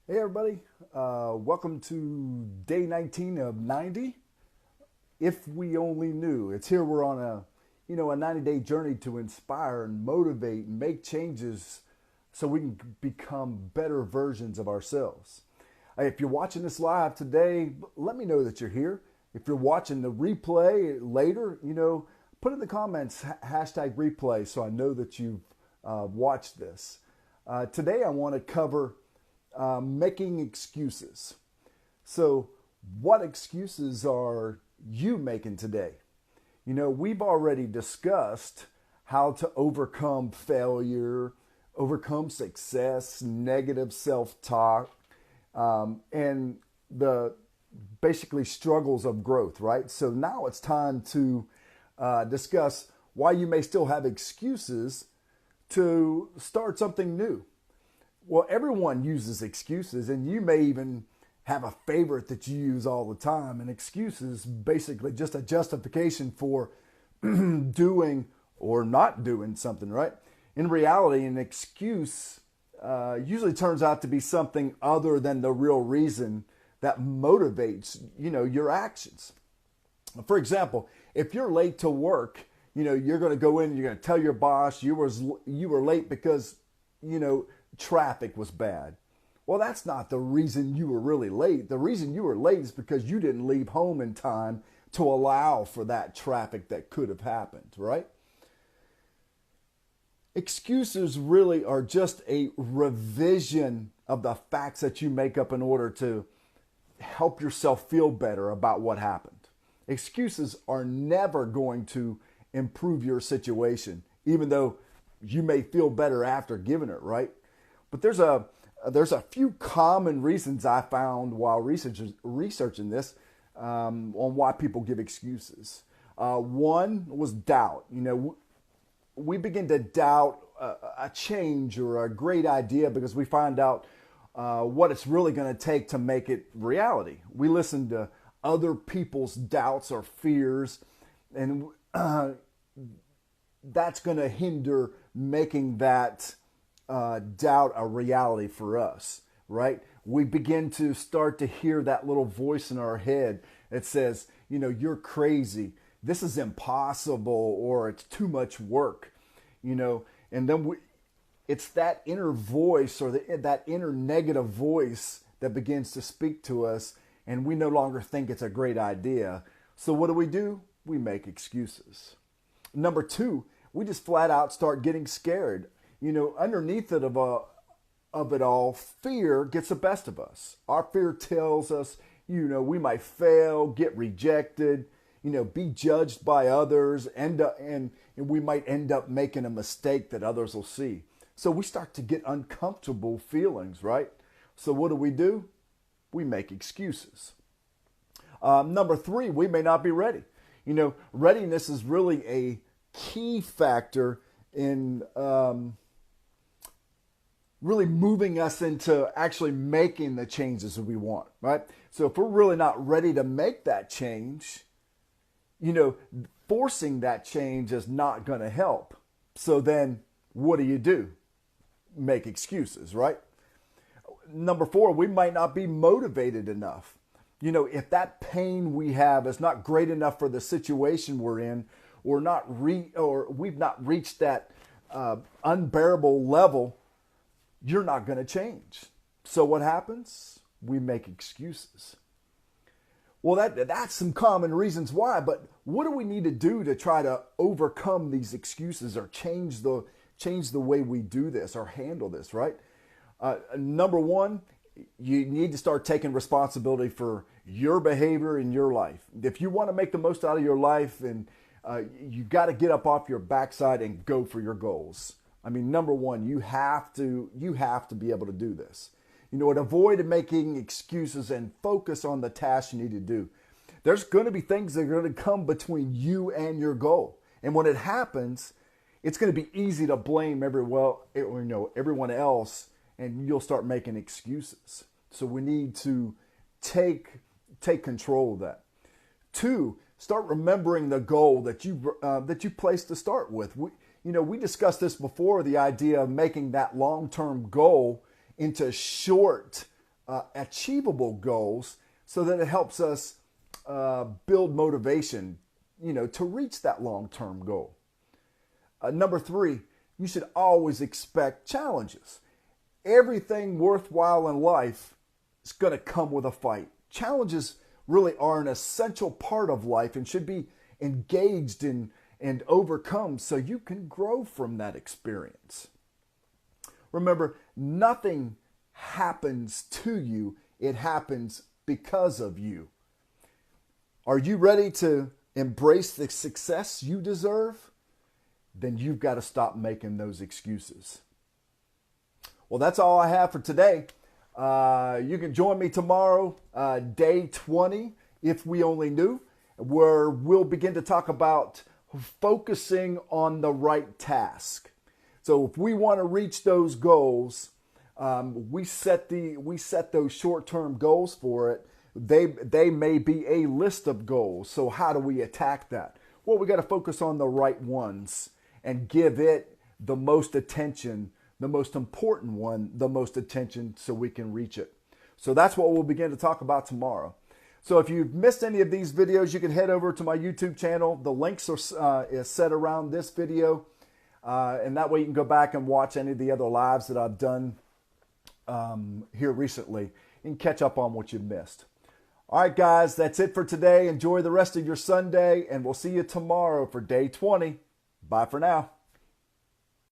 Hey everybody, welcome to day 19 of 90. If we only knew, it's here. We're on a 90-day journey to inspire and motivate and make changes so we can become better versions of ourselves. If you're watching this live today, let me know that you're here. If you're watching the replay later, put in the comments hashtag replay so I know that you've watched this. Today I want to cover making excuses. So, what excuses are you making today? We've already discussed how to overcome failure, overcome success, negative self talk, and the basically struggles of growth, right? So, now it's time to discuss why you may still have excuses to start something new. Well, everyone uses excuses, and you may even have a favorite that you use all the time. And excuse is basically just a justification for doing or not doing something, right? In reality, an excuse usually turns out to be something other than the real reason that motivates, your actions. For example, if you're late to work, you're going to go in and you're going to tell your boss you were late because, traffic was bad. Well, that's not the reason you were really late. The reason you were late is because you didn't leave home in time to allow for that traffic that could have happened, right? Excuses really are just a revision of the facts that you make up in order to help yourself feel better about what happened. Excuses are never going to improve your situation, even though you may feel better after giving it, right? But there's a few common reasons I found while researching this on why people give excuses. One was doubt. We begin to doubt a change or a great idea because we find out what it's really going to take to make it reality. We listen to other people's doubts or fears, and that's going to hinder making that doubt a reality for us, right? We begin to start to hear that little voice in our head that says, you're crazy. This is impossible, or it's too much work, and then it's that inner voice or that inner negative voice that begins to speak to us, and we no longer think it's a great idea. So what do? We make excuses. Number two, we just flat out start getting scared. Underneath it of it all, fear gets the best of us. Our fear tells us, we might fail, get rejected, be judged by others, and we might end up making a mistake that others will see. So we start to get uncomfortable feelings, right? So what do? We make excuses. Number three, we may not be ready. Readiness is really a key factor in really moving us into actually making the changes that we want, right? So if we're really not ready to make that change, forcing that change is not going to help. So then what do? Make excuses, right? Number four, we might not be motivated enough. If that pain we have is not great enough for the situation we're in, or we've not reached that unbearable level, you're not going to change. So what happens? We make excuses. Well, that's some common reasons why, but what do we need to do to try to overcome these excuses or change the way we do this or handle this, right? Number one, you need to start taking responsibility for your behavior in your life. If you want to make the most out of your life, and you got to get up off your backside and go for your goals. I mean, number one, you have to be able to do this. And avoid making excuses and focus on the tasks you need to do. There's going to be things that are going to come between you and your goal. And when it happens, it's going to be easy to blame everyone else, and you'll start making excuses. So we need to take control of that. Two, start remembering the goal that you placed to start with. We discussed this before, the idea of making that long-term goal into short achievable goals so that it helps us build motivation, to reach that long-term goal. Number 3, you should always expect challenges. Everything worthwhile in life is going to come with a fight. Challenges really are an essential part of life and should be engaged in and overcome so you can grow from that experience. Remember, nothing happens to you, it happens because of you. Are you ready to embrace the success you deserve? Then you've got to stop making those excuses. Well, that's all I have for today. You can join me tomorrow, day 20, if we only knew, where we'll begin to talk about focusing on the right task. So if we want to reach those goals, we set those short-term goals for it. They may be a list of goals. So how do we attack that? Well, we got to focus on the right ones and give it the most attention, the most important one, the most attention so we can reach it. So that's what we'll begin to talk about tomorrow. So if you've missed any of these videos, you can head over to my YouTube channel. The links are set around this video. And that way you can go back and watch any of the other lives that I've done here recently and catch up on what you've missed. All right, guys, that's it for today. Enjoy the rest of your Sunday, and we'll see you tomorrow for day 20. Bye for now.